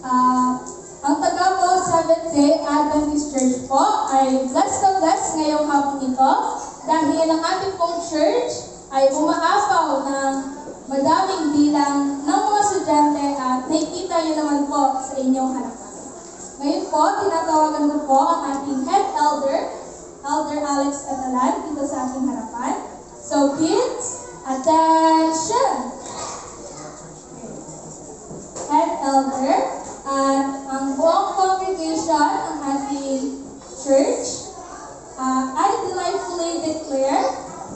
Ah, ang taga po Seventh-day Adventist Church po ay blessed na blessed ngayong hapon ito dahil ang ating pong church ay umaapaw ng madaming bilang ng mga estudyante at nakikita niyo naman po sa inyong harapan. Ngayon po, tinatawagan ko po ang ating head elder, Elder Alex Catalan, dito sa ating harapan. So kids, attention! Head elder, at ang buong congregation ng ating church, I delightfully declare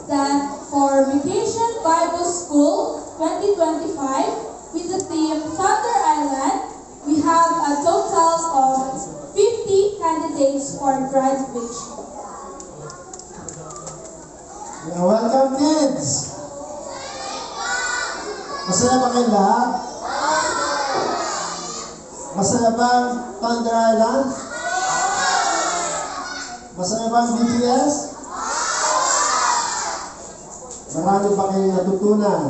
that for Vacation Bible School 2025 with the theme Thunder Island, we have a total of 50 candidates for graduation. Yeah, welcome kids! Masaya ba kayo lahat? Masaya ba ang Thunder Island? Masaya ba ang BTS? Marami ba kayong natutunan?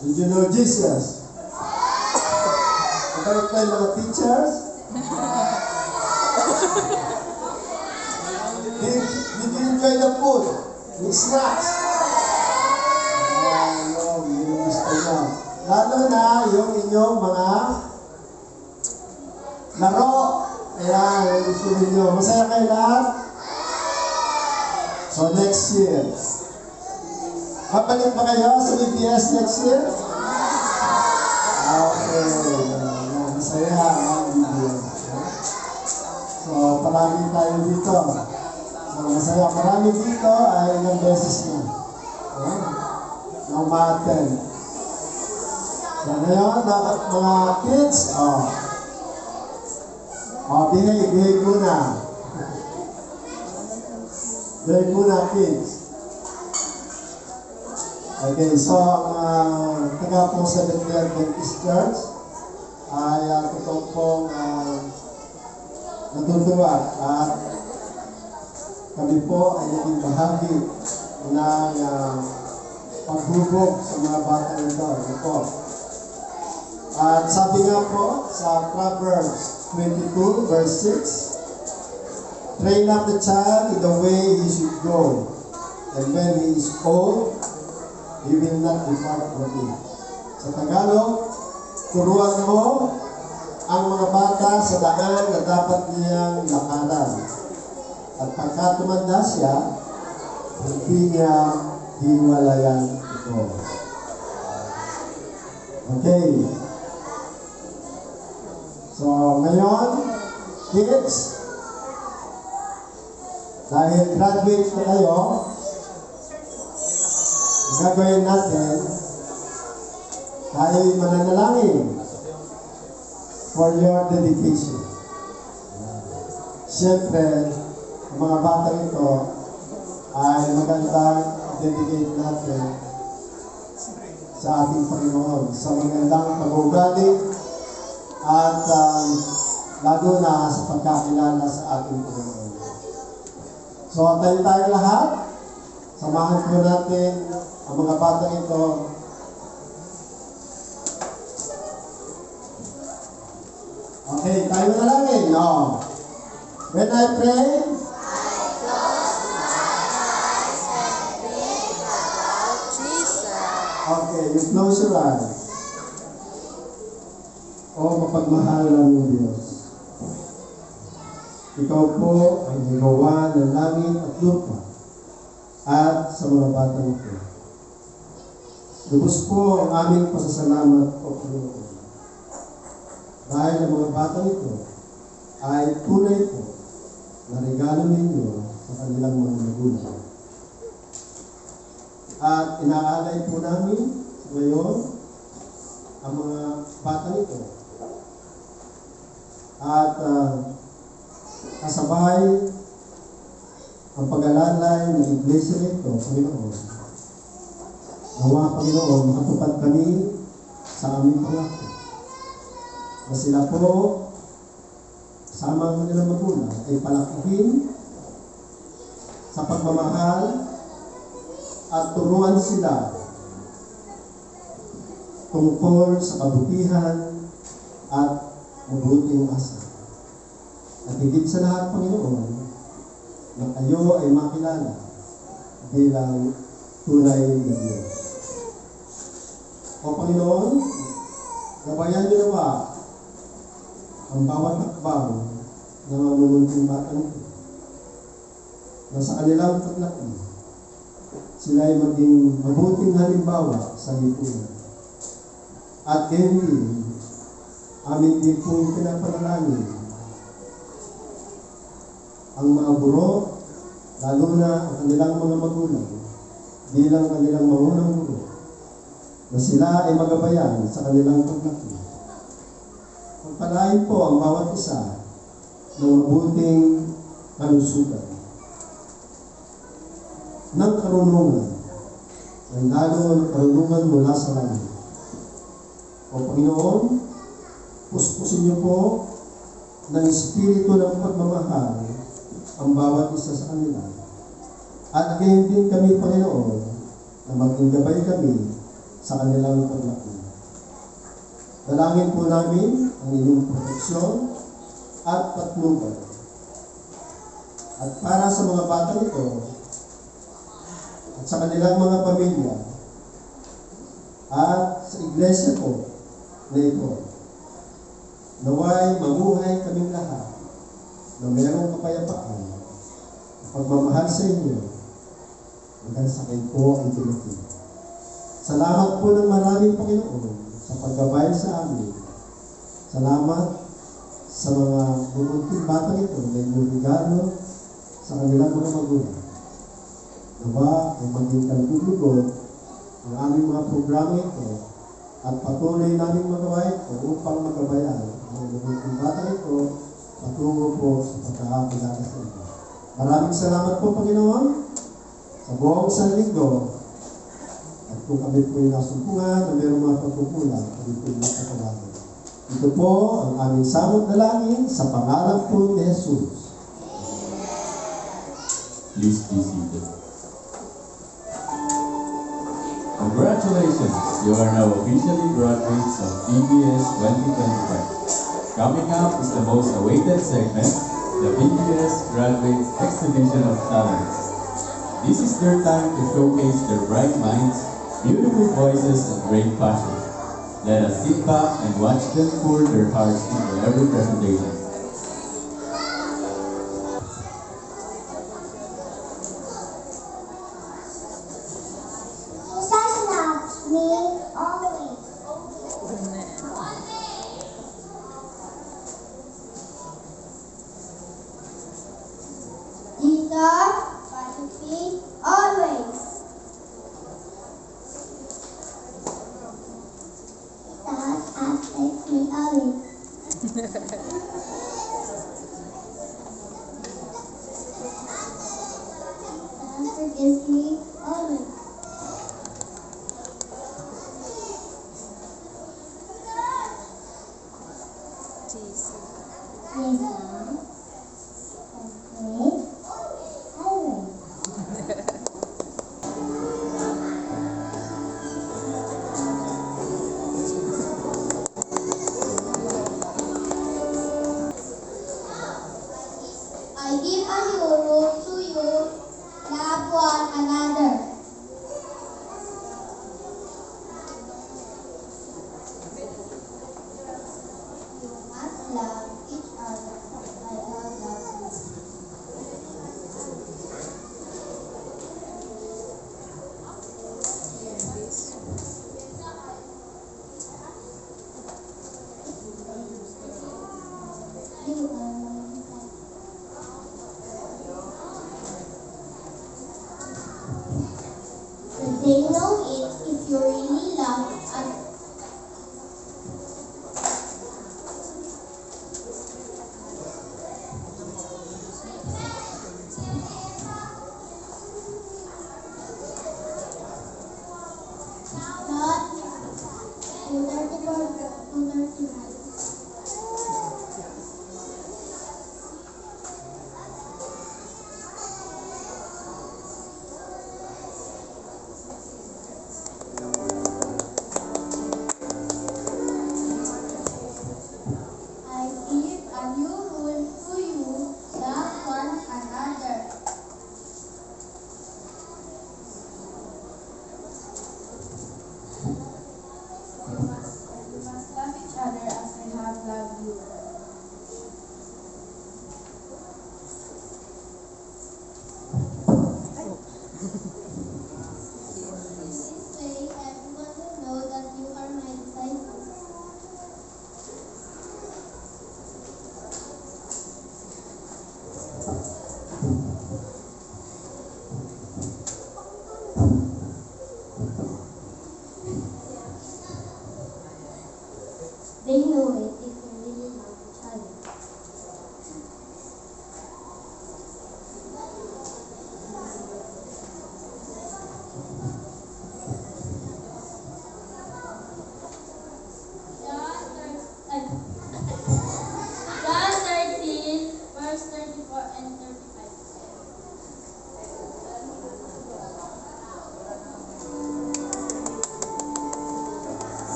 Did you know Jesus? Mabait ba yung mga teachers? Did you enjoy the food? The snacks? No, yun gusto nyo. Lalo na yung inyong mga laro. Ayan, yung gusto ninyo. Masaya kayo lahat? So next year, kapalik ba kayo sa BTS next year? Okay. Masaya ang BTS. So parami tayo dito. So masaya. Marami dito ay ilang beses na. Nang ma-attend. So ngayon, dapat mga kids, behave muna. Behave muna, kids. Okay, so ang taga pong Seventh-day Adventist Church ay totoo pong natutuwa at kami po ay naging bahagi ng paghubog sa mga bata nito. Ito. At sabi nga po sa Proverbs 22 verse 6, train up the child in the way he should go, and when he is old, he will not depart from it. Sa Tagalog, turuan mo ang mga bata sa daan na dapat niyang lakaran. At pagka tumanda siya, hindi niya hiwalayan ito. Okay. So, ngayon, kids, dahil graduate na kayo, gagawin natin, tayo mananalangin for your dedication. Siyempre, ang mga bata ito ay magandang dedicate natin sa ating Panginoon, sa magandang pag-uugali at lalo na sa pagkakilala sa ating Panginoon. So, tayo lahat, samahan po natin ang mga bata ito. Okay, tayo na lang eh. No. When I pray, okay, you close your eyes. O mapagmahal ng Diyos, ikaw po ang ginawa ng langit at lupa at sa mga batang ito. Lubos po ang aming pasasalamat o Panginoon. Dahil ang mga batang ito ay tunay po na regalo ninyo sa kanilang mga magulang. At inaalay po namin ngayon ang mga batang ito. At kasabay ang pag-alalay ng iglesia nito, Panginoon. Nawa, Panginoon, makatupad kami sa aming pangako. Na sila po, sama ang kanilang magulang, ay palakihin sa pagmamahal at turuan sila tungkol sa kabutihan at mabuting asa. At higit sa lahat, Panginoon, na kayo ay makilala bilang tunay na Diyos. O Panginoon, gabayan niyo nawa ang bawat hakbang ng mga munting batang ito, na sa kanilang paglaki, sila ay maging mabuting halimbawa sa lipunan. At gayon din, amin din pong pinapanalangin ang mga guro, lalo na ang kanilang mga magulang, bilang kanilang mangunang guro, na sila ay magabayan sa kanilang paglaki. Pagpalain po ang bawat isa ng mabuting kalusugan, ng karunungan, ng lalo ng karunungan mula sa langit. O Panginoon, puspusin niyo po ng espiritu ng pagmamahal ang bawat isa sa kanila. At gayon din kami, Panginoon, na maging gabay kami sa kanilang paglaki. Dalangin po namin ang inyong proteksyon at patnubay. At para sa mga batang ito at sa kanilang mga pamilya at sa iglesia po na ito, naway mamuhay kaming lahat na mayroong kapayapaan, pagmamahal sa inyo, hanggang sa kayo po ang dumating. Salamat po ng maraming, Panginoon, sa paggabay sa amin. Salamat sa mga bumunting batang ito na inyong regalo sa kanilang mga magulang. Nawa ay maging kalugod ang aming mga programa ito at patuloy namin magawa ito upang magabayan ang bumunting batang ito patungo po sa pagkakakilala sa inyo. Maraming salamat po, Panginoon, sa buong isang linggo. At kung kami po ay nasumpungan na mayroong mga pagkukulang, kami po ay nakatawagan. Ito po ang aming samot na langin sa pangalan po ni Jesus. Please be seated. Congratulations! You are now officially graduates of PBS 2025. Coming up is the most awaited segment, the PBS Graduates Exhibition of Talents. This is their time to showcase their bright minds, beautiful voices, and great passion. Let us sit back and watch them pour their hearts into every presentation. Jesus loves me always. Jesus watches me always. Jesus accepts me always. Jesus forgives me always. Jesus forgives me always. I give a new rule to you, love one another. You must love each other. I love you. You are my friend. But they know it if you really love others. Not 234, 239.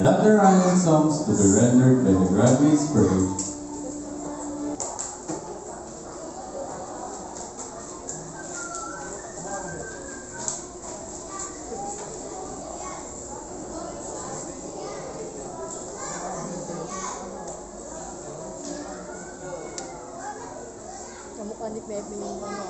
and other Ryan songs to be rendered by the graduates parade. Kamukha ni Pepe yung ano.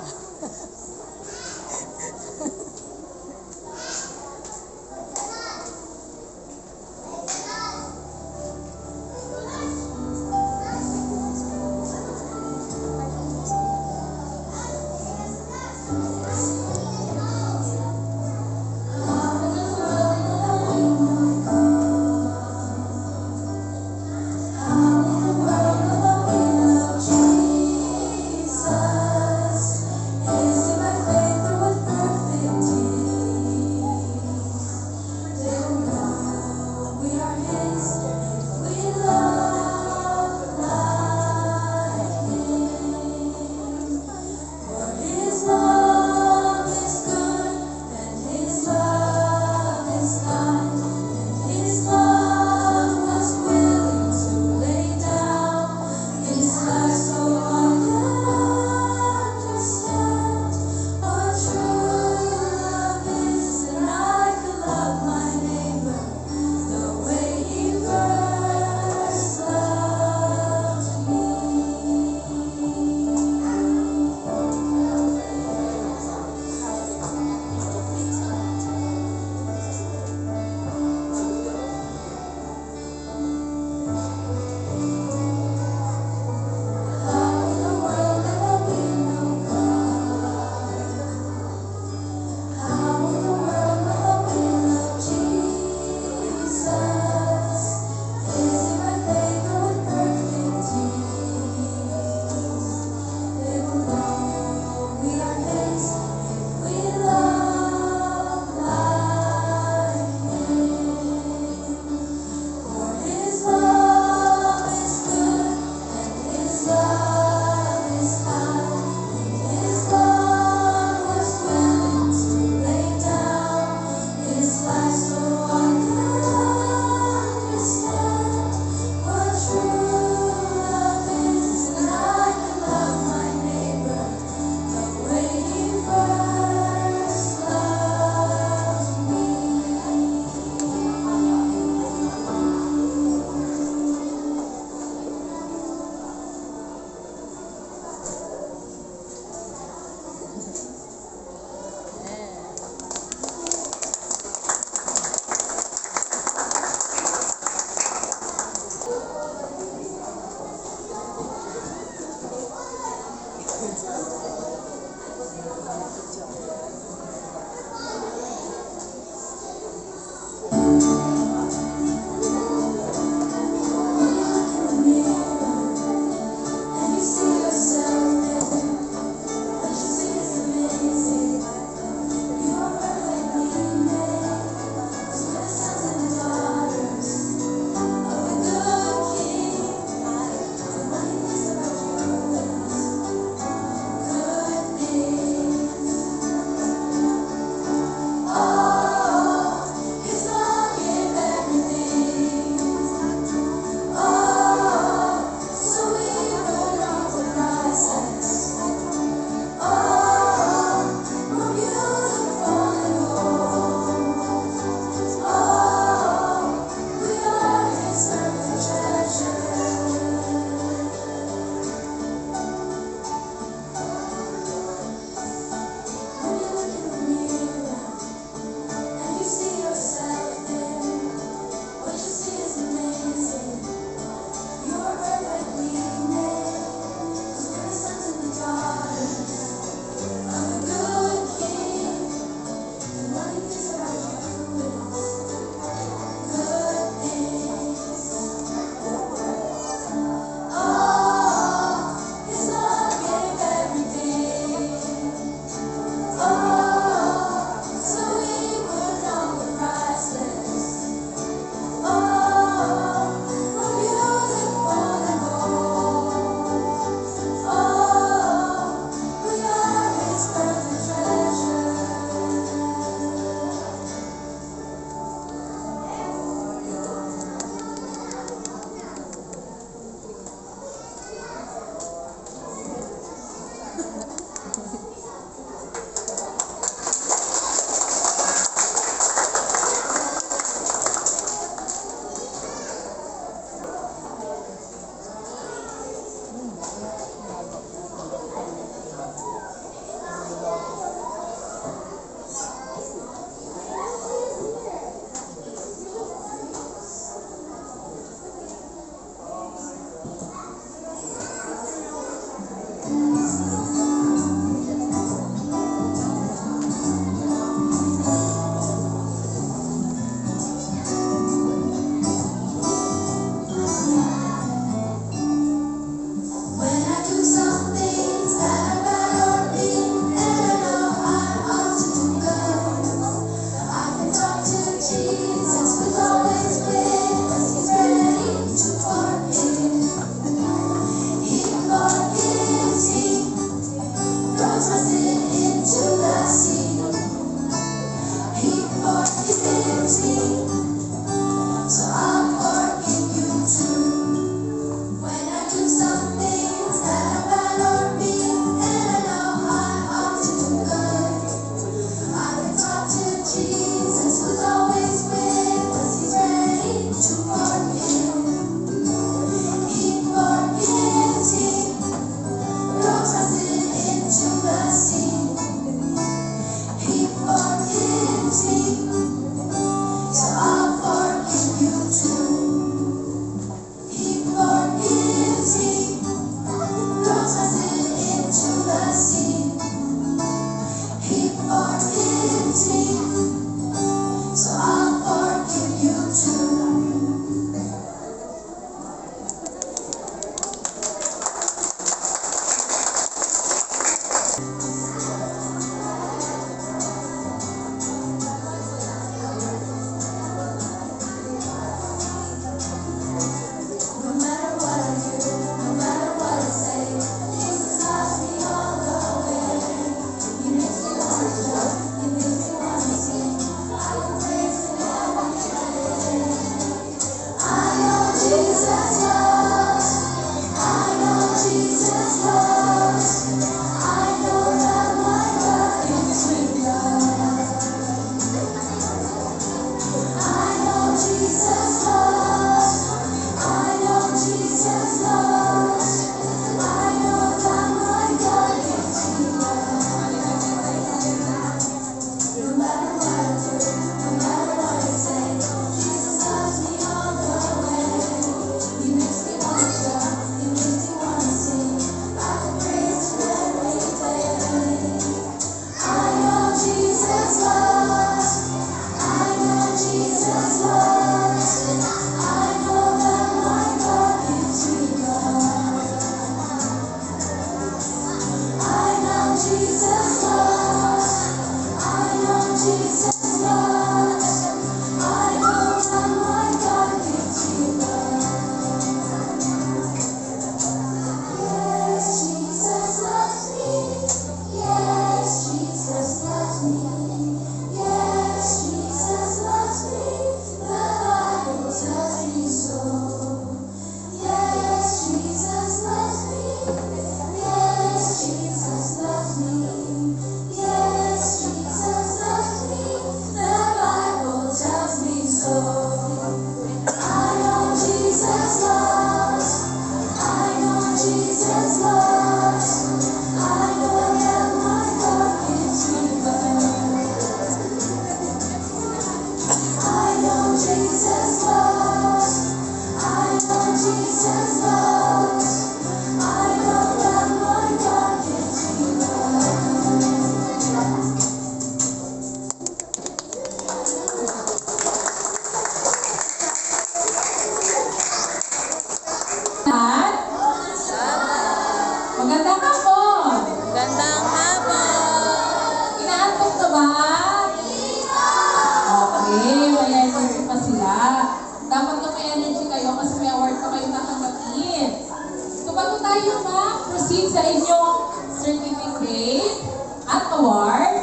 inyong certificate at award,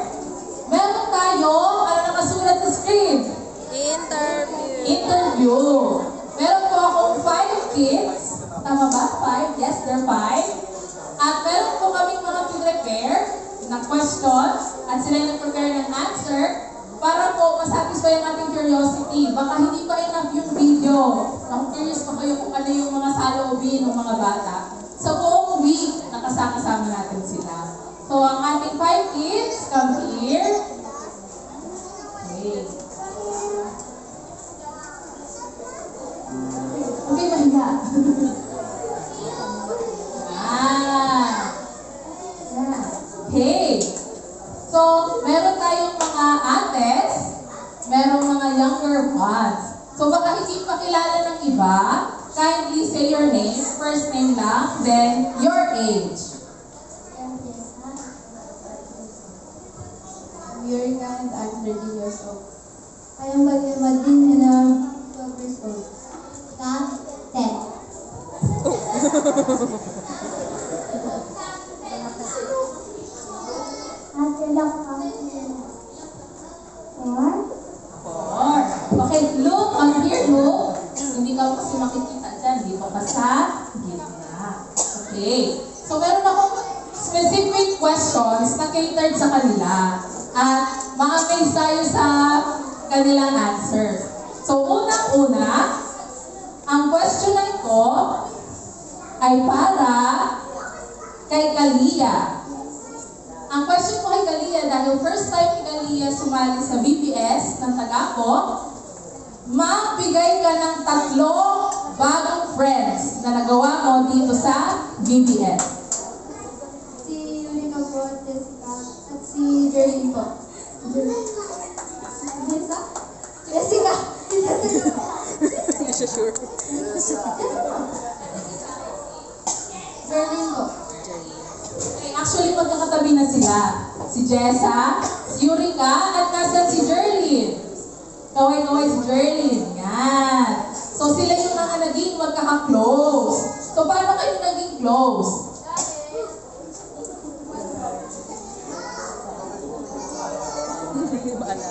meron tayong, ano nakasulat sa screen? Interview. Meron po akong 5 kids. Tama ba? 5? Yes, they're 5. At meron po kaming mga prepare na question at sila yung nag-prepare ng answer para po masatisfy ang ating curiosity. Baka hindi pa enough yung video. Curious pa kayo kung ano yung mga saloobin ng mga bata. Sa buong week, nakasama natin sila. So, ang ating 5 kids, come here. Okay. Okay, mahiga. Okay. So, meron tayong mga ates, merong mga younger ones. So, baka hindi pa kilala ng iba, kindly say your name, first name lang, then your age. I'm Yurika and I'm 30 years old. I am Maria Madin and I'm 12 years old. Ka, 10. Four. Okay, look on here, look. Hindi ka kasi makikita dyan, dito ka sa gitna. Okay. So, meron akong specific questions na catered sa kanila. At ma-amaze tayo sa kanilang answers. So, unang-una, ang question na ito ay para kay Kalia. Ang question ko kay Kalia, dahil first time ni Kalia sumali sa BPS ng Tagako, magbigay ka ng 3 bagong friends na nagawa mo dito sa BPS. Si Yurika po, Jessica, at si Jerlyn po. Jessica? Jessica! Hindi siya sure. Jerlyn po. Okay, actually, magkakatabi na sila. Si Jessa, si Yurika, at nasan si Jerlyn. Kaway-kaway si Jerlyn. Yan. So, sila yung mga naging magkaka-close. So, paano kayo naging close? Hindi maalala.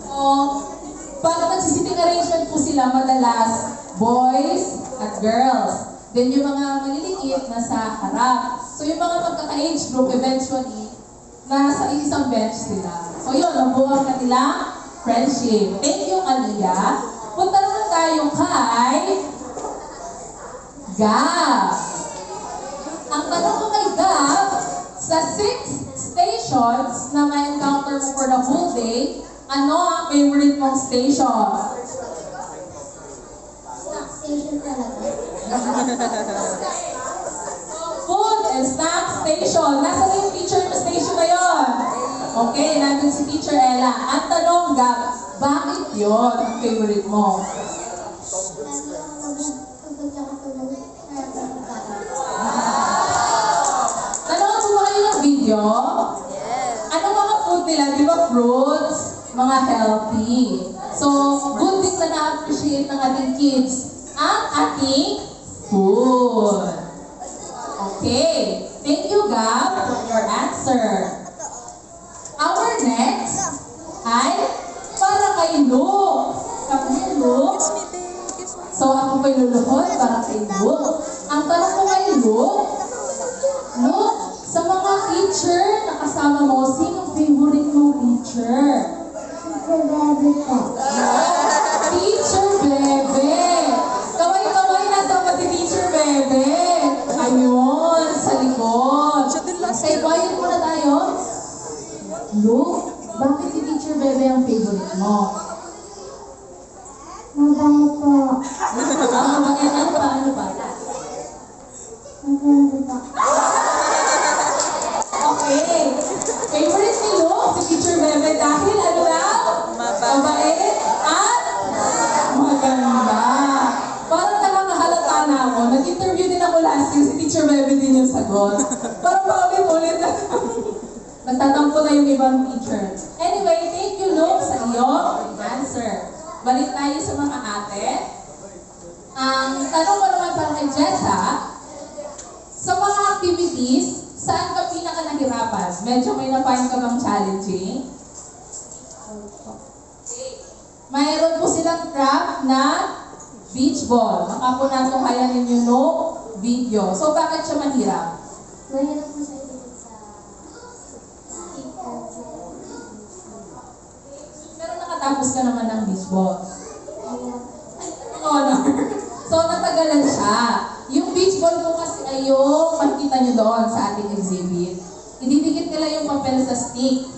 So, pag nagsisitting arrangement po sila, madalas boys at girls. Then yung mga maliliit nasa harap. So yung mga magkaka-age group eventually, nasa isang bench sila. So yun, nabuo ang kanilang friendship. Thank you, Aliyah. Punta naman tayo kay Gab. Ang tanong ko kay Gab, sa 6 stations na may encounter mo for the whole day, ano ang favorite mong station? Snack station talaga. Food and snack station. Nasa na yung teacher na station na yun? Okay, nandun si Teacher Ella. Ang tanong, Gab, bakit yun ang favorite mo? Nanood mo ba kayo ng video? Anong mga food nila? Di ba fruits? Mga healthy. So, good thing na na-appreciate ng ating kids ang ating food. Okay. Thank you, Gab, for your answer. Our next ay para kay Luke. Kami, Luke. So, ako pa'y luluhod para kay Luke. Ang tanong ko kay Luke, Luke, sa mga teacher na kasama mo, sinong favorite mong teacher? Teacher Bebe po. Teacher Bebe. Kaway-kaway, nasa pa si Teacher Bebe. Ayun, sa likod. Okay, quiet muna tayo. Luke, bakit si Teacher Bebe ang favorite mo? Mabait po. Ano pa? Maganda po. Okay. Favorite ni Luke, si Teacher Bebe dahil ano lang? Mabait at maganda. Parang nakakahalata na ako. Nag-interview din ako last year, si Teacher Bebe din yung sagot. Parang paulit-ulit na. Nagtatampo na yung ibang teacher. Anyway, thank you, Luke, sa iyong answer. Balik tayo sa mga ate. Ang tanong ko naman para kay Jessa, sa mga activities, saan ka pinaka nahirapan? Medyo may na-find ka bang challenging? Mayroon po silang craft na beach ball. Baka po natuhayan ninyo no video. So, bakit siya mahirap? Mahirap mo siya ikot sa Pero nakatapos ka naman ng beach ball. Honor. So, natagalan siya. Yung beach ball po kasi ay yung makikita nyo doon sa ating exhibit. Ididikit nila yung papel sa stick.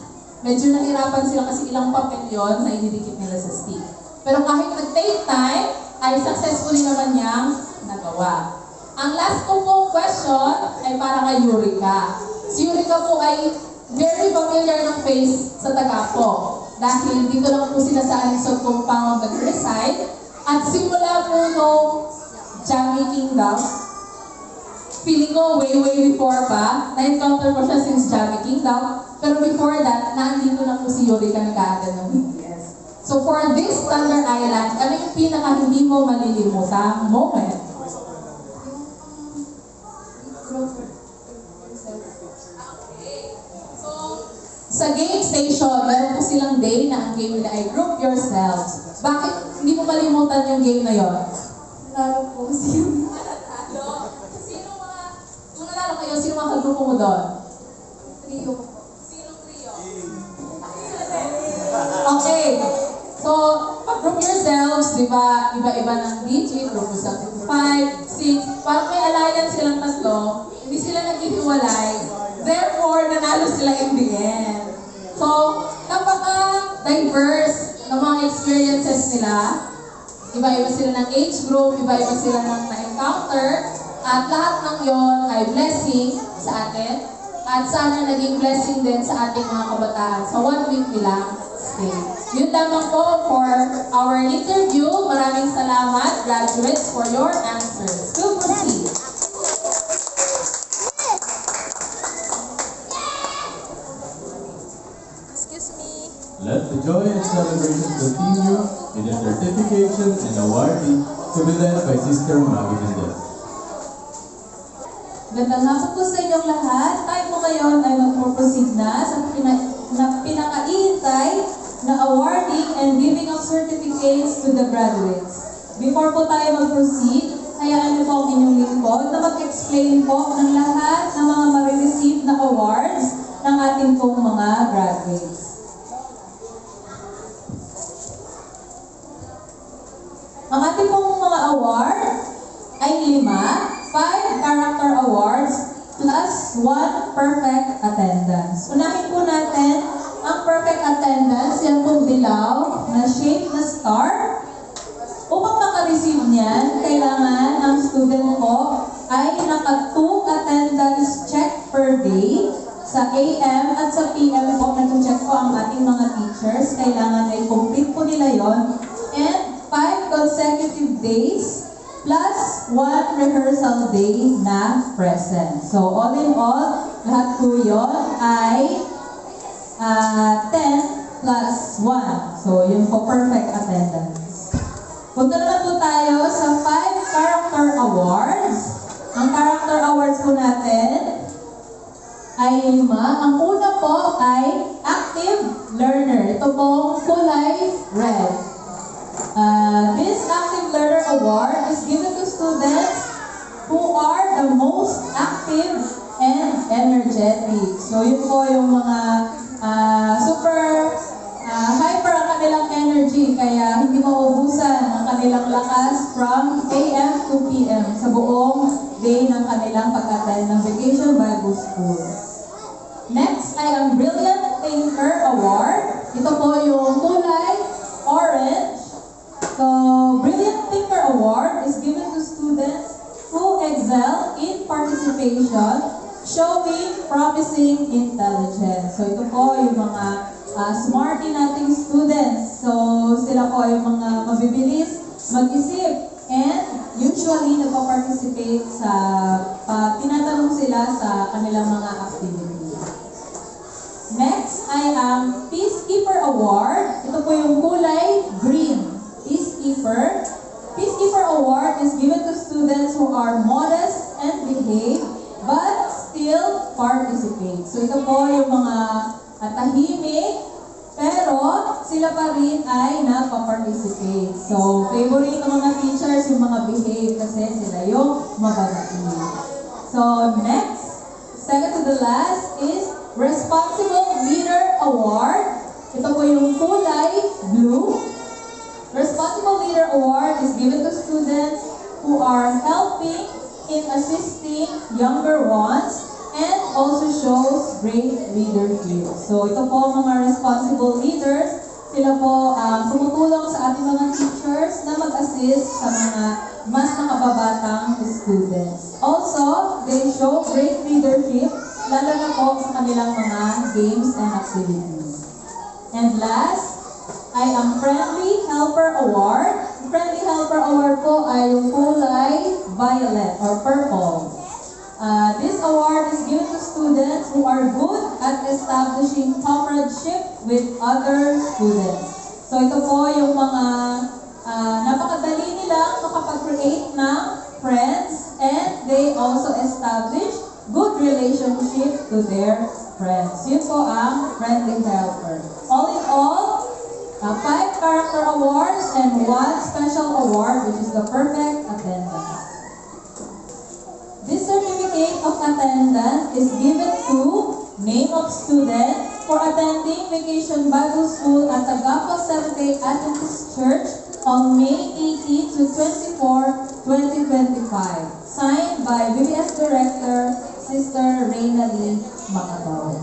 Medyo nahirapan sila kasi ilang papel yon na ididikit nila sa stick. Pero kahit nag-take time, ay successfully naman niyang nagawa. Ang last ko pong question ay para kay Yurika. Si Yurika po ay very familiar ng face sa Tagapo. Dahil dito lang po sila sa Alisod Compound nag-reside. At simula po nung Jammy Kingdom, feeling ko way before pa, na-encounter ko siya since Jammy Kingdom. Pero before that, nandito na po si Yurika nag-aaral ng BTS. So for this Thunder Island, ano yung pinaka hindi mo malilimutang moment? So, sa game station, meron po silang day na ang game nila ay Group Yourselves. Bakit hindi mo malimutan yung game na yon? Lalo po siya. Sino mga, kung nanalo kayo, sino mga kagrupo mo doon? Trio. Sinong trio? Okay. So, pag-group yourselves, di ba, iba-iba ng DJ, group yourself into 5, 6, parang may alliance silang tatlo, hindi sila naghihiwalay, therefore, nanalo sila in the end. So, napaka-diverse ng mga experiences nila. Iba-iba sila ng age group, iba-iba sila ng na-encounter, at lahat ng yon ay blessing sa atin, at sana naging blessing din sa ating mga kabataan sa 1 week nilang stay. Yun lamang po for our interview. Maraming salamat, graduates, for your answers. We'll proceed. Excuse me. Let the joy and celebration continue with the certification and awarding to be led by Sister Maggie Mendez. Gandang hapon po sa inyong lahat. Tayo po ngayon ay mag-proceed na sa pinaka-iintay na awarding and giving of certificates to the graduates. Before po tayo mag-proceed, hayaan niyo po ang inyong lingkod na mag-explain po ng lahat ng mga marireceive na awards ng ating pong mga graduates. Ang ating pong mga award ay 5 character awards plus 1 perfect attendance. Unahin po natin ang perfect attendance, yan pong dilaw na shape na star. Upang makareceive niyan, kailangan ang student ko ay naka 2 attendance check per day. Sa AM at sa PM po, nag-check po ang ating mga teachers. Kailangan ay complete po nila yon. And 5 consecutive days plus 1 rehearsal day na present. So, all in all, lahat po yun ay 10 plus 1. So, yun po, perfect attendance. Punta naman po tayo sa 5 character awards. Ang character awards po natin ay 5. Ang una po ay active learner. Ito pong kulay red. This active learner award is given to students who are the most active and energetic. So, yun po yung mga super hyper ang kanilang energy, kaya hindi maubusan ang kanilang lakas from AM to PM sa buong day ng kanilang pag-attend ng Vacation Bible School. Next ay ang Brilliant Thinker Award. Ito po yung kulay orange. So, Brilliant Thinker Award is given to students who excel in participation, showing promising intelligence. So, ito po yung mga smarty nating students. So, sila po yung mga mabibilis mag-isip and usually nagpa-participate sa tinatanong sila sa kanilang mga activities. Next ay ang Peacekeeper Award. Ito po yung kulay green. Peacekeeper. Peacekeeper Award is given to students who are modest and behave but still participate. So ito po yung mga tahimik pero sila pa rin ay nagpa-participate. So favorite ng mga teachers yung mga behave kasi sila yung mababait. So next, second to the last is Responsible Leader Award. Ito po yung kulay blue. Responsible Leader Award is given to students who are helping in assisting younger ones and also shows great leadership. So ito po mga responsible leaders, sila po tumutulong sa ating mga teachers na mag-assist sa mga mas nakababatang students. Also, they show great leadership lalo na po sa kanilang mga games and activities. And last, ay ang Friendly Helper Award. Friendly Helper Award po ay yung kulay violet or purple. This award is given to students who are good at establishing comradeship with other students. So ito po yung mga napakadali nilang makapag-create ng friends and they also establish good relationship to their friends. Yun po ang Friendly Helper. All in all, 5 character awards and 1 special award, which is the perfect attendance. This certificate of attendance is given to name of student for attending Vacation Bible School at Tagapag Seventh-day Adventist Church on May 18 to 24, 2025. Signed by VBS Director, Sister Reyna Lee Macataw.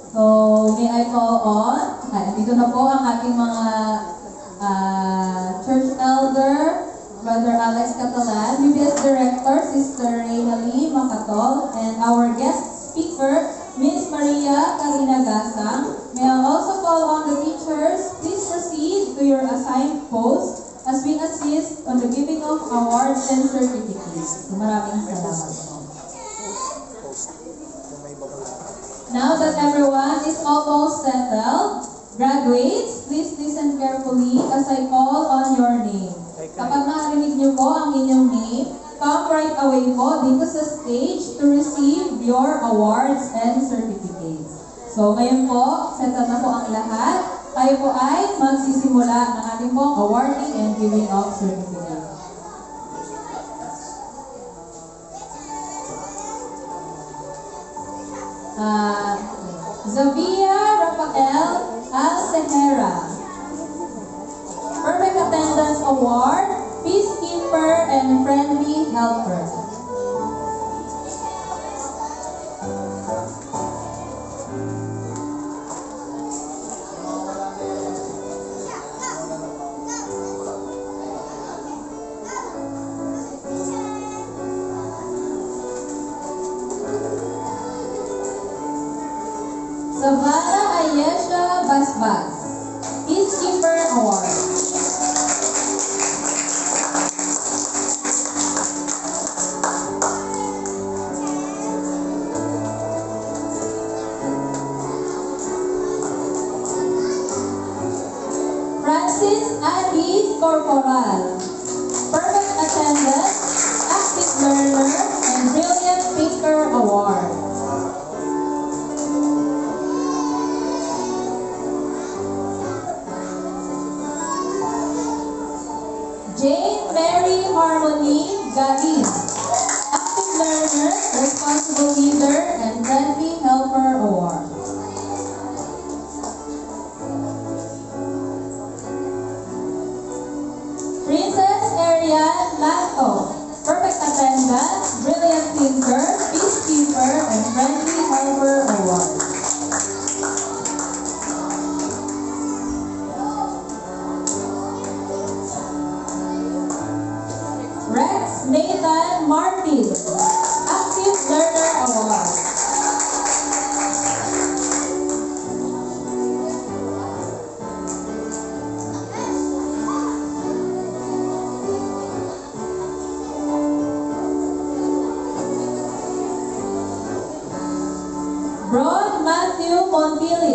So, may I call on? Dito na po ang ating mga church elder, Brother Alex Catalan, VBS Director, Sister Reyna Lee Macatol, and our guest speaker, Miss Maria Karina Gasang. May I also call on the teachers, please proceed to your assigned post as we assist on the giving of awards and certificates. Maraming salamat po. Now that everyone is almost settled, graduates, please listen carefully as I call on your name. Kapag narinig niyo po ang inyong name, come right away po dito sa stage to receive your awards and certificates. So ngayon po, settled na po ang lahat. Tayo po ay magsisimula ng ating pong awarding and giving of certificates. Zavia Rafael Alcejera. Perfect Attendance Award, Peacekeeper and Friendly Helper. Savannah Ayesha Basbas, Peacekeeper Award. Francis Adi Corporal, Perfect Attendance, Active Learner, and Brilliant Thinker Award. Jane Mary Harmony Garin, Active Learner, Responsible Leader, and Friendly Helper Award. Princess Ariane Lanto, Perfect Attendance, Brilliant Thinker, Peacekeeper, and Friendly Helper Award. Rex Nathan Martin, Active Learner Award. Ron Matthew Montilla,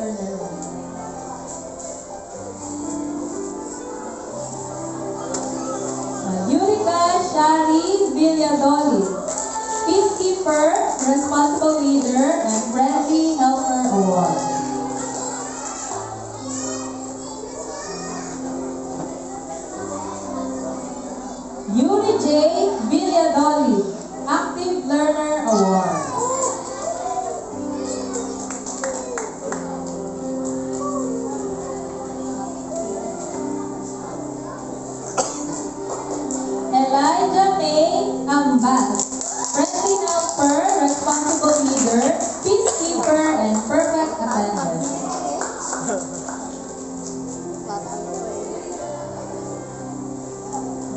Learner 1. Yurika Shari Villadolid, Peacekeeper, Responsible Leader, and Friendly Helper Award. Yuri J. Villadolid, Active Learner Award. Elijah May Ambat, Friendly Helper, Responsible Leader, Peacekeeper, and Perfect Attendant.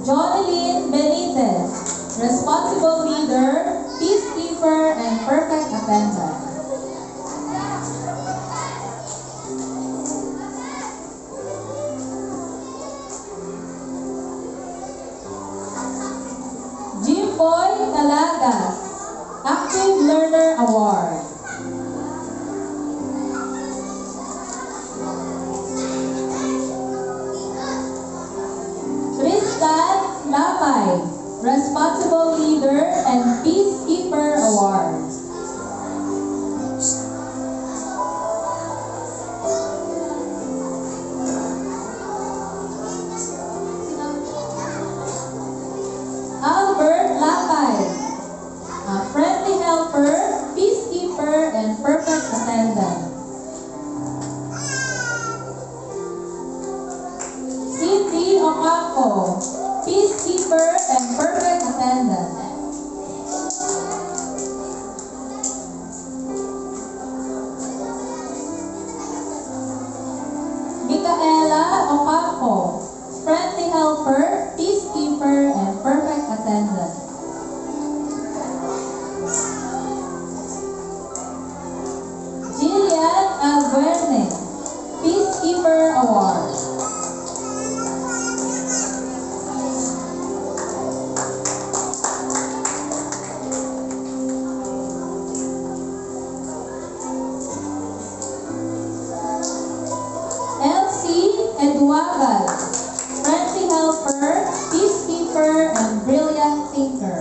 Jonelyn Benitez, Responsible Leader, Peacekeeper, and Perfect Attendant. Jimboy Talagas, Active Learner Award. Tristan Lapay, Responsible Leader and Peacekeeper Award. Albert Lapay, a Friendly Helper, Peacekeeper, and Perfect Attendant. Cindy Ocampo, Peacekeeper and Perfect Attendant. Micaela Ocampo, Friendly Helper, Peacekeeper, and Perfect Attendant. Jillian Albuerne, Peacekeeper Award. Elsie Eduagal, Friendly Helper, Peacekeeper, and Brilliant Thinker.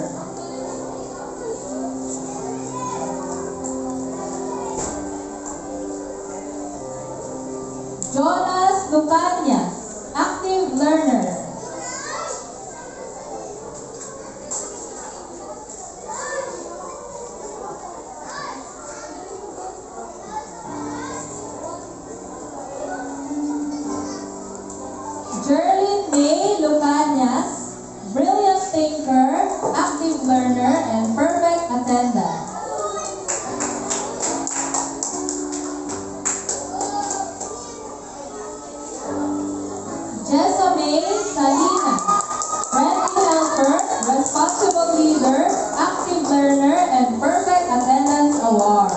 Jonas Lucanias, Active Learner. Jerlyn May Lucanias, Brilliant Thinker, Active Learner, and Perfect Attendant. Jessa May Salinas, Friendly Helper, Responsible Leader, Active Learner, and Perfect Attendance Award.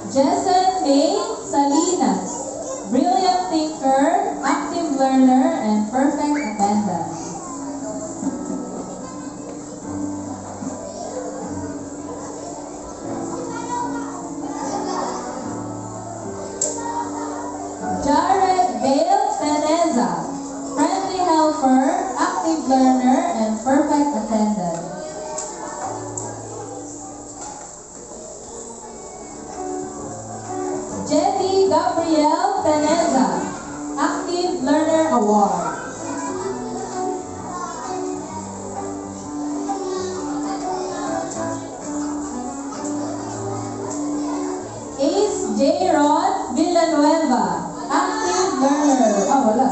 Jessen May Salinas, Brilliant Thinker, Active Learner, and Perfect Attendant. Jared Bale Teresa, Friendly Helper, Active Learner, and Perfect Attendant. Jetty Gabrielle Teresa, Active Learner Award. Ace J. Ron Villanueva, Active Learner. Wala.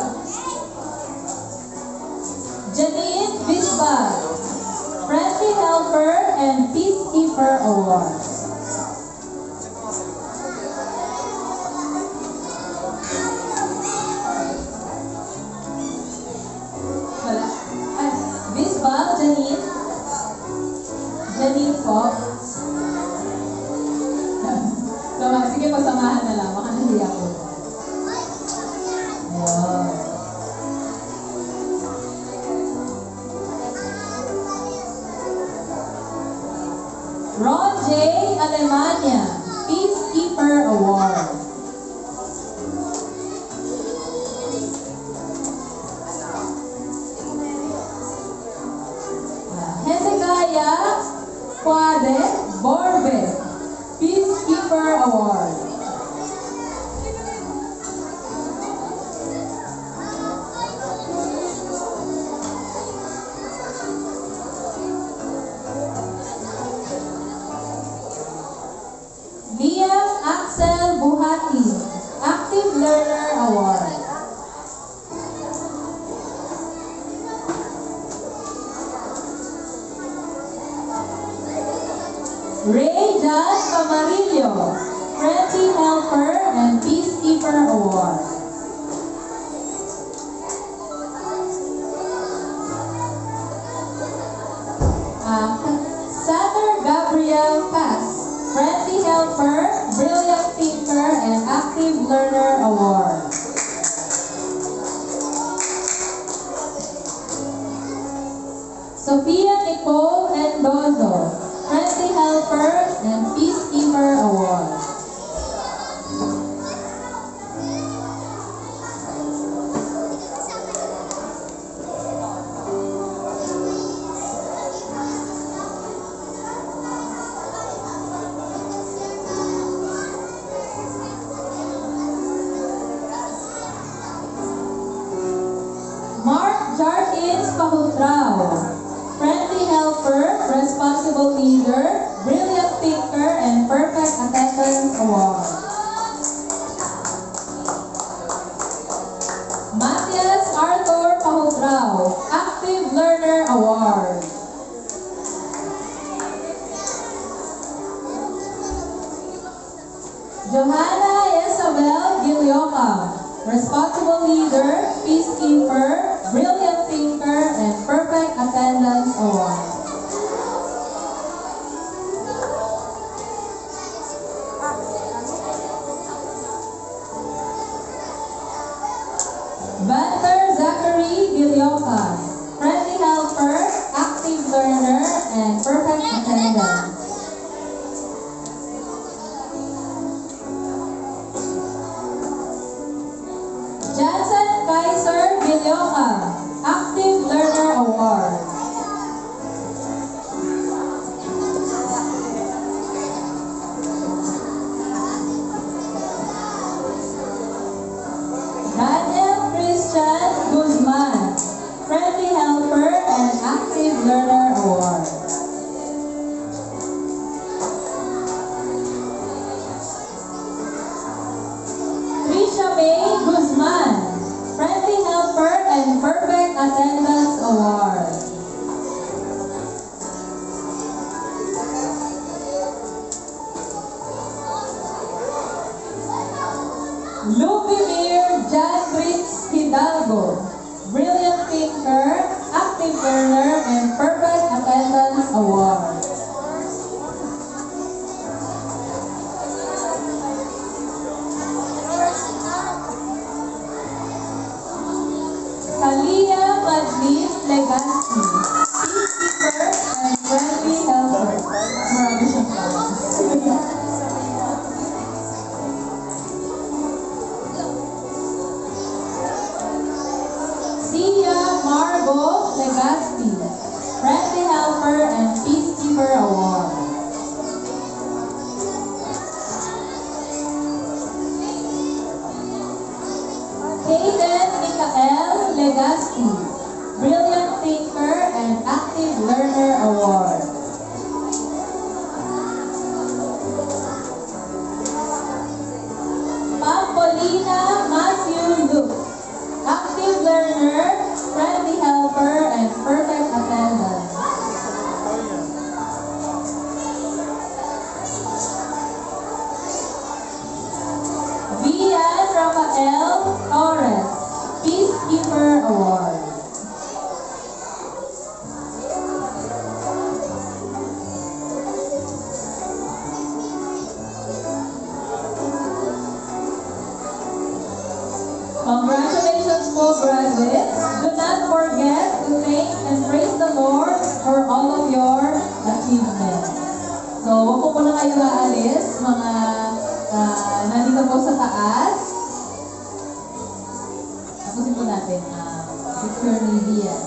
Janine Bisbal, Friendly Helper and Peacekeeper Award. Wala. Ay, Bisbal, Janine. Janine po. Sige, pasamahan na lang. Baka hindi ako. Ayun. Ron J. Alemania, Peacekeeper Award. Hezekiah Quade Borbe, Peacekeeper Award. Liam Axel Buhati, Active Learner Award. Ray John Camarillo, Friendly Helper and Peacekeeper Award. Sander Gabriel Cass, Friendly Helper, Brilliant Thinker, and Active Learner Award. Sophia Nicole Mendozo, Friendly Helper and Peacekeeper Award. Mark Jarkins Pahutrao, Friendly Helper, Responsible Leader, Brilliant Thinker, and Perfect Attendance Award. Matias Arthur Pahutrao, Active Learner Award. Johanna Isabel Gilioca, Responsible Leader, Peacekeeper, Brilliant Thinker, and Perfect Attendance Award. Banter Zachary Gilioca, Friendly Helper, Active Learner, and Perfect Attendance. Jansen Kaiser Gilioca, Active Learner Award. Daniel Christian Guzman, Friendly Helper and Active Learner Award. Trisha May Guzman, Friendly Helper and Perfect Attendance Award. Lubimir Janrix Hidalgo, Brilliant Thinker, Active Learner, and Perfect Attendance Award. Kalia Madlin Legacy, Peacekeeper and Friendly Helper. Marami siyang tawag. Sia Margo Legaspi, Friendly Helper and Peacekeeper Award. Hayden Mikael Legaspi, Brilliant Thinker and Active Learner Award. Pampolina Matthew Luke, Active Learner, Friendly Helper, and Perfect Attendance. Vian Rafael Torres, Peacekeeper Award. Congratulations po, graduates. Do not forget to thank and praise the Lord for all of your achievements. So, kayo aalis, mga nandito po sa taas. Tapusin po natin, picture ni Dian.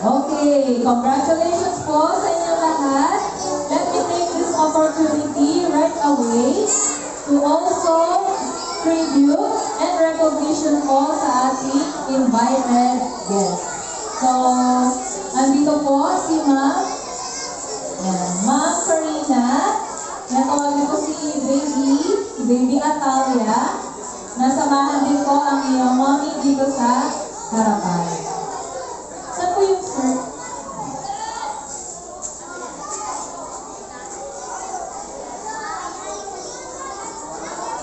Okay, congratulations po sa inyong lahat. Let me take this opportunity right away to also tribute and recognition po sa ating invited guests. So, nandito po si Ma'am Karina. Natawagin ko si Baby Atalia. Nasamahan din po ang iyong mommy dito sa harapan. Saan po yung sir?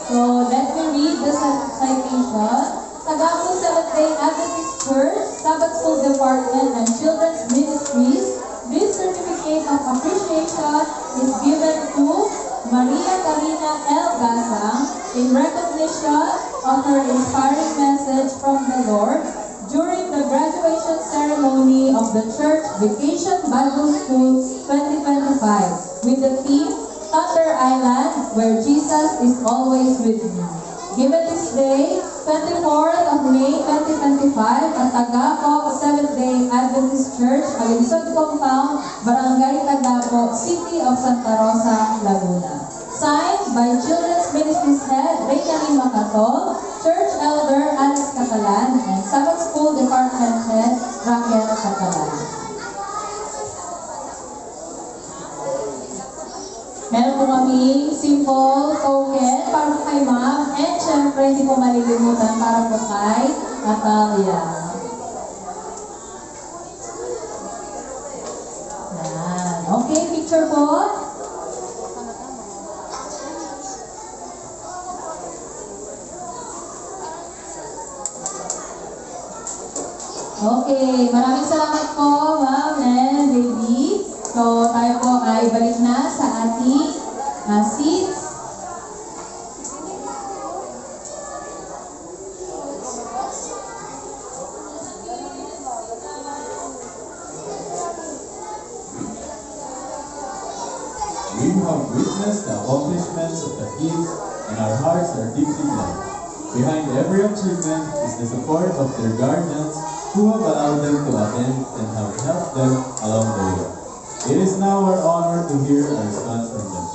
So, let me read the citation. Tagapo Seventh-day Adventist Church, Sabbath School Department, and Children's Ministries, this certificate of appreciation is given to Maria Karina L. Gasang in recognition of her inspiring message from the Lord during the graduation ceremony of the Church Vacation Bible School 2025 with the theme Thunder Island, where Jesus is always with me. Given this day, 24th of May 2025, at Tagapo Seventh-day Adventist Church, Alinsod Compound, Barangay Tagapo, City of Santa Rosa, Laguna. Signed by Children's Ministries Head Rayani Macatol, Church Elder Alex Catalan, and Sabbath School Department Head Raquel Catalan. Meron po kami simple token para po kay Ma'am, and syempre hindi po malilimutan para po kay Natalia. Yan. Okay, picture po. Okay, maraming salamat po, Ma'am and Baby. So, tayo po ay balik na sa ating seats. We have witnessed the accomplishments of the kids, and our hearts are deeply glad. Behind every achievement is the support of their guardians who have allowed them to attend and have helped them along the way. It is now our honor to hear a response from them.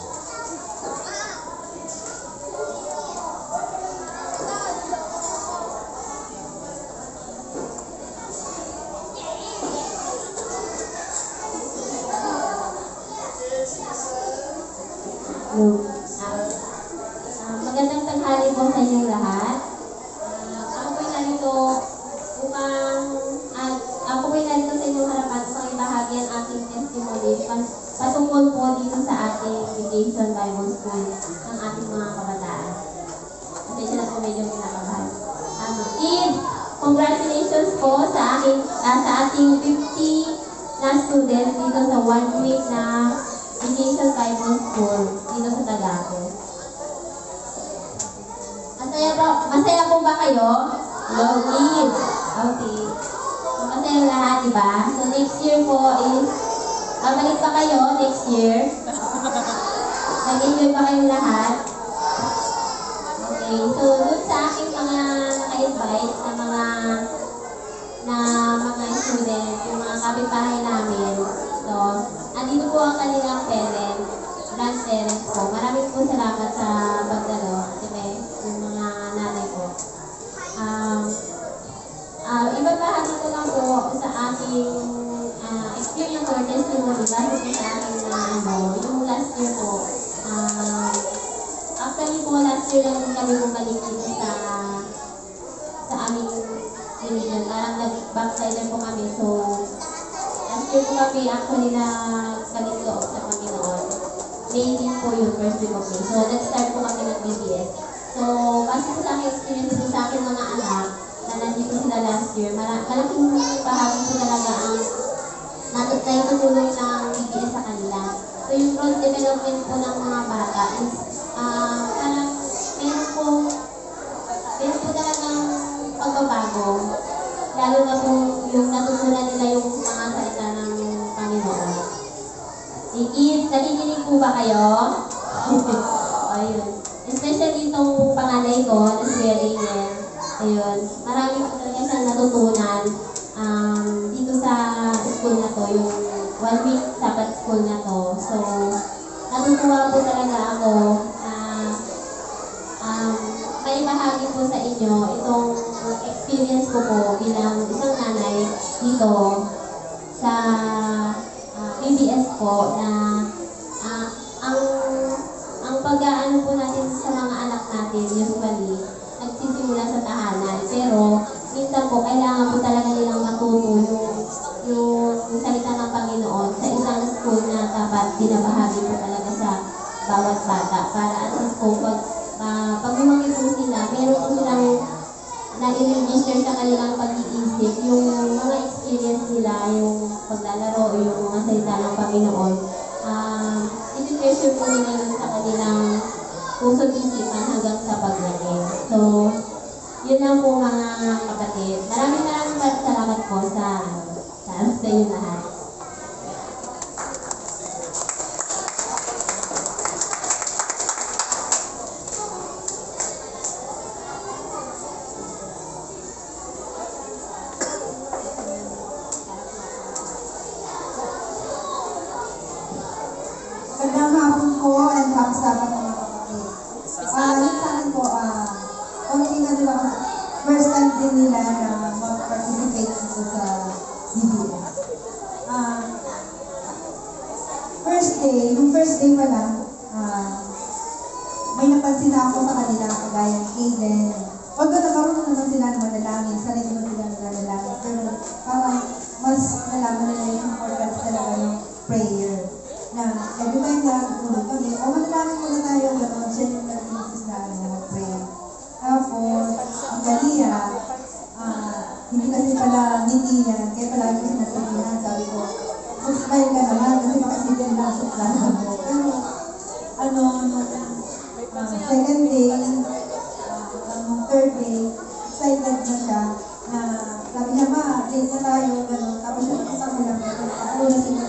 Magandang tanghali po sa inyong lahat. Ako po'y narito sa inyong harapan upang ibahagi ang aking testimony patungkol po dito sa ating Vacation Bible School ng ating mga kabataan. Kasi na po medyo kinakabahan. Congratulations po sa ating 50 na students dito sa 1 week na Vacation Bible School dito sa Tagapo. Masaya po ba kayo? Login. Okay. So, masaya lahat, diba? So, next year po is, balik pa kayo next year. Nag-enjoy pa kayong lahat. Okay. So, dun sa aking mga naka-invite na mga student, yung mga kapitbahay namin. So, andito po ang kanilang parents, grandparents po. Maraming po salamat sa pagdalo. Yung mga nanay ko. Ibabahagi ko lang po sa aking experience or testimony base po sa aking yung last year po. Actually po, last year lang kami bumalik dito sa aming religion. Parang nag-baptizer po kami. So, last year po kami actually na kalito sa Panginoon. May din po yung first week of May. So, nag-start po kami ng BBS. So, base po sa aking experience dito sa aking mga anak na nandito sila last year, malaking bahagi po talaga ang natutulong ng BBS sa kanila. So, yung growth development po ng mga bata is parang meron po talagang pagbabago. Lalo na po yung natutunan nila yung mga salita ng Panginoon. Kids, nakikinig po ba kayo? Ayun. Especially itong panganay ko, na si Rainier. Ayun. Marami po talaga siyang natutunan dito sa school na to, yung 1 week Sabbath school na to. So, natutuwa po talaga ako na may bahagi po sa inyo itong experience ko po bilang isang nanay dito sa PBS po na ang pag-aano po natin sa mga anak natin usually nagsisimula sa tahanan, pero minsan po kailangan po talaga nilang matuto yung salita ng Panginoon sa isang school na dapat binabahagi po talaga sa bawat bata para at least po pag lumaki po sila, meron po silang na-register sa kanilang pag-iisip yung mga experience nila, yung paglalaro, yung mga salita ng Panginoon. I-treasure po nila yun sa kanilang puso't isipan hanggang sa paglaki. So, yun lang po mga kapatid. Maraming salamat po sa inyo lahat. Magandang hapon po and happy Sabbath mga kapatid. Yung sa akin po, konting ano lang, first time din nila na mag-participate dito sa DBS. Nung first day pa lang, may napansin na ako sa kanila kagaya ng Aiden. Although nakaroon naman sila ng manalangin, sanay naman sila ng manalangin, pero parang mas nalaman nila yung importance talaga ng prayer. Na every time na tutulog kami, manalangin muna tayo, gano'n siya yung nag-insist na mag-pray. Tapos, ang Galia, hindi kasi pala hindi yan, kaya palagi ko sinasabihan, sabi ko, mag-smile ka naman, kasi makasigan lang sa plano mo. Pero, second day, third day, excited na siya, na sabi niya, ma, late na tayo, gano'n. Tapos siya nakita ko lang, ako na sila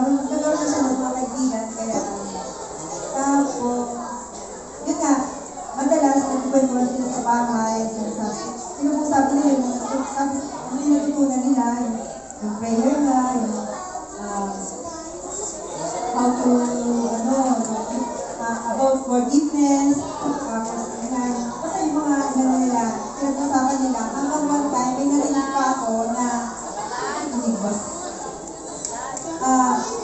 nagkaroon na siya ng mga kaibigan, kaya tapos, yun nga, madalas nagkwentuhan sila sa bahay, sinusabi nila yung natutunan nila, yung prayer na, yung how to, about forgiveness, tapos, basta yung mga nila, pinag-usapan nila, hanggang one time, may narinig pa ako na, hindi ba?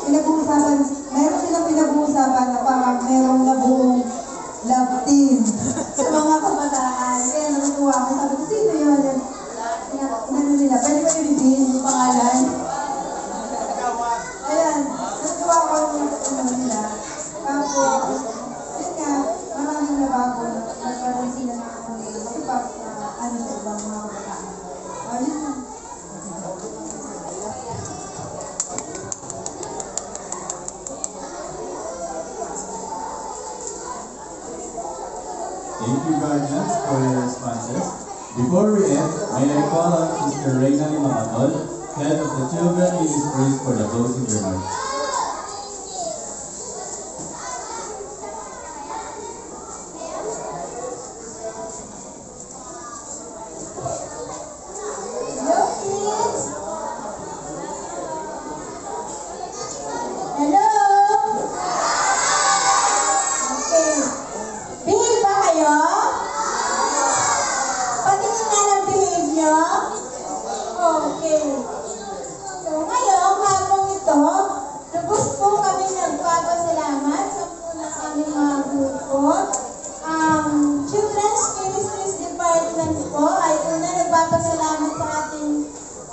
Pinag-uusapan, meron silang pinag-uusapan na parang merong nabuong love team sa mga kabataan. Kaya natutuwa ako, sabi ko, sino yun? Inano nila, pwede ba i-reveal yung pangalan? Ayan, natutuwa ako yung nila. Tapos, yun nga, maraming nabago, nagkaroon sila ng makipag sa ibang mga kabataan. Yun lang. Thank you, guardians, for your responses. Before we end, may I call on Sister Reyna Limamatol, Head of the Children Ministries, for the closing remarks.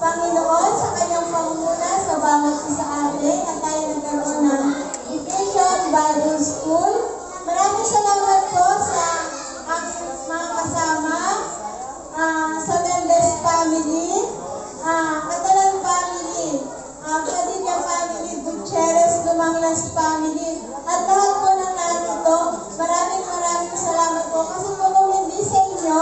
Panginoon sa kanyang panguna sa bawat isa atin at tayo nagkaroon ng Vision Bible School. Maraming salamat po sa aking mga kasama, sa Mendez family, Catalan family, Padilla family, Gutierrez, Lumanglas family, at lahat po ng narito. Maraming salamat po kasi po kung hindi sa inyo,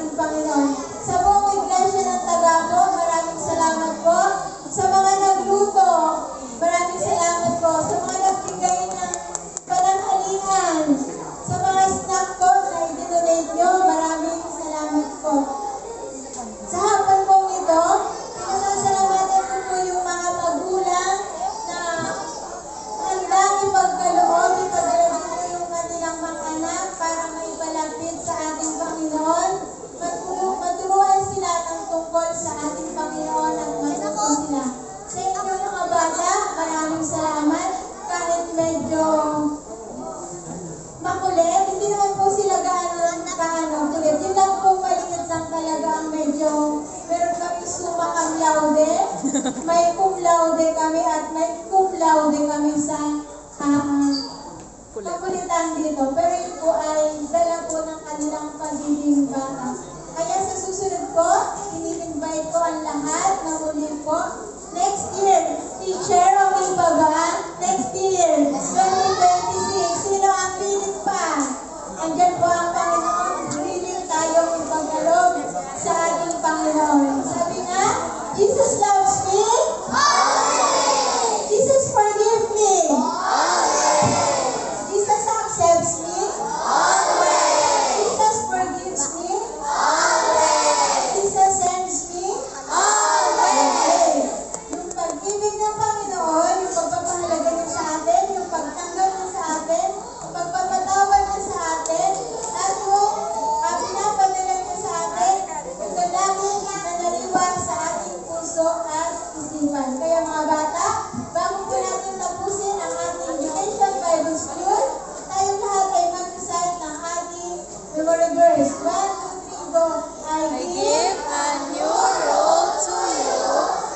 ating Panginoon. Sa buong iglesia ng Tagamo, maraming salamat po. Sa mga nagluto, maraming salamat po. Sa mga nagbigay ng pananghalian, sa mga snack po na i-donate nyo, maraming salamat po. Sa hapon pong ito, pinasasalamatan ko po yung mga magulang na handang ipagkaloob, ipadala dito yung kanilang mga anak para maipalapit sa ating Panginoon. Maturuan sila ng tungkol sa ating Panginoon at matuto sila. Sa inyong mga bata, maraming salamat. Kahit medyo makulit, hindi naman po sila gaano kulit. Yun lang po maliit lang talaga ang medyo meron kami summa cum laude, may cum laude kami at may cum laude kami sa kakulitan dito. Pero yun po ay dala po ng kanilang pagiging bata. Kaya sa susunod po, ini-invite ko ang lahat na muli po. Next year, teacher, okay pa ba? Next year, 2026, sino ang pilit pa? Andyan po ang Panginoon, willing tayong ipagkaloob sa ating Panginoon. Sabi nga, Jesus loves me. Jesus forgives me. Jesus accepts me. Jesus forgives me. Jesus sends me. Okay. Yung pag-ibig ng Panginoon, yung pagpapahalaga niya sa atin, yung pagtanggap niya sa atin, pagpapatawad niya sa atin, at yung pinapadala niya sa atin, ito lagi nanariwa sa ating puso at isipan. Kaya mga bata, bago po natin tapusin ang ating Vacation Bible School, tayong lahat ay mag-recite ng ating memory verse. 1, 2, 3, go! I give a new rule to you.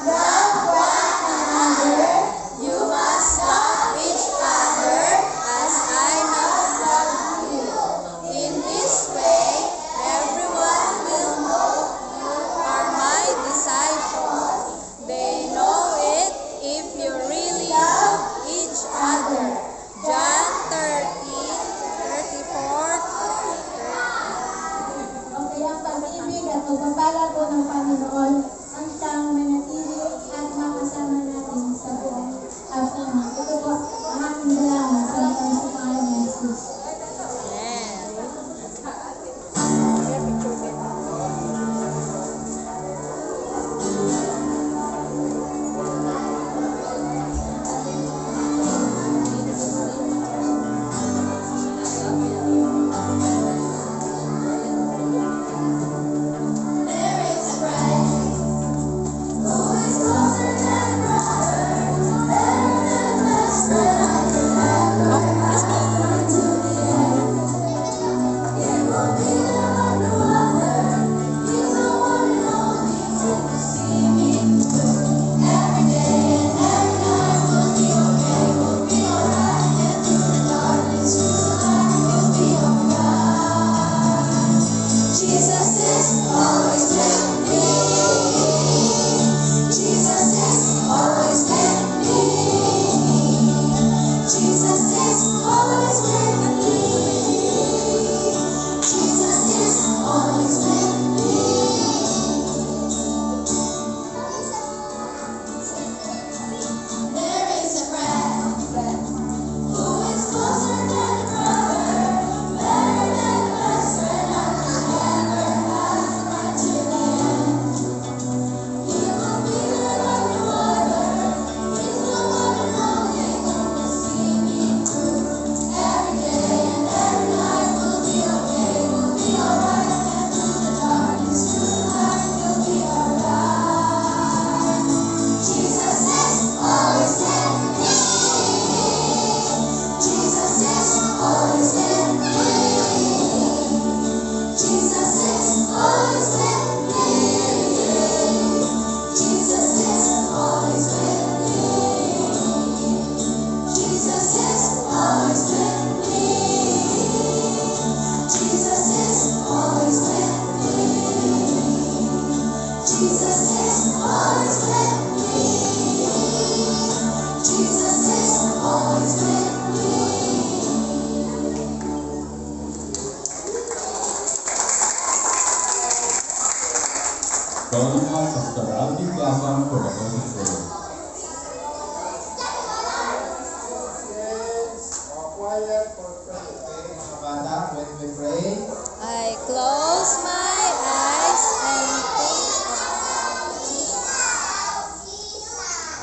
love one another. You must love each other as I have loved you. In this way, everyone will know you are my disciples. They know it if you really love each other. John 13:34. Okay, ang pag-ibig at pagpapala po ng Panginoon ang siyang manatili at makasama natin sa buong hapon. Ito po ang ating dalangin sa mga sa Panginoon Jesus. Closer than brother, better than best friend. Calling on Pastor Alvin Gasam for the closing prayer. Quiet for prayer. Okay, mga bata, when we pray, I close my eyes and think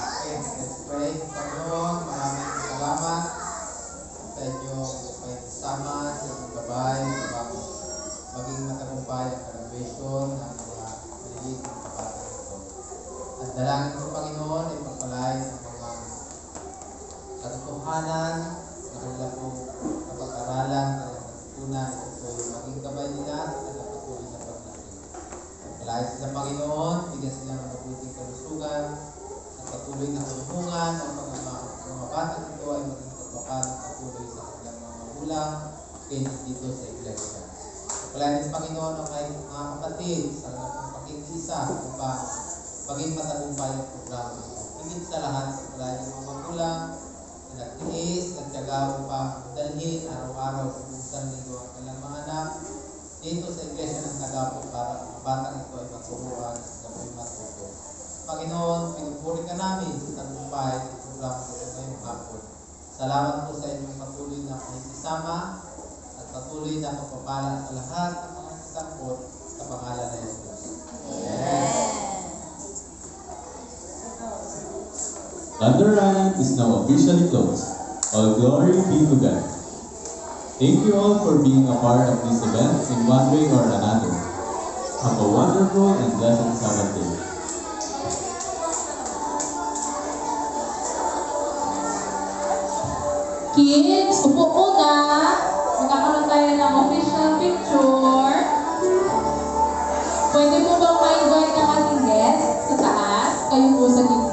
okay, let's pray. Panginoon, maraming salamat sa inyong may kasama, sa inyong gabay, upang maging matagumpay ang graduation ng mga maliliit na kabata ito. At dalangin ko, Panginoon, ay pagpalain ang mga katotohanan na kanila po napag-aralan, kanilang natutunan, ito maging gabay nila sa kanilang patuloy na paglaki. Pagpalain sila, Panginoon, bigyan sila ng mabuting kalusugan, at patuloy na tulungan ang mga bata ito ay maging pagpapal at patuloy sa kanilang mga magulang dito sa iglesia. Pagpalain din, Panginoon, ang mga kapatid sa kanilang pakikisa upang maging matagumpay ang programa. Higit sa lahat, pagpalain ng mga magulang na nagtiis, nagtiyaga upang dalhin araw-araw sa buong linggo ang kanilang mga anak dito sa iglesia ng Tagapo para ang batang ito ay maturuan sa gabi matuto. Panginoon, pinupuri ka namin sa tagumpay ng programa ito ngayong hapon. Salamat po sa inyong patuloy na pakikisama at patuloy na pagpapala sa lahat ng mga kasangkot sa pangalan ng Jesus. Amen. Thunder Island is now officially closed. All glory be to God. Thank you all for being a part of this event in one way or another. Have a wonderful and blessed Sabbath day. Kids, upo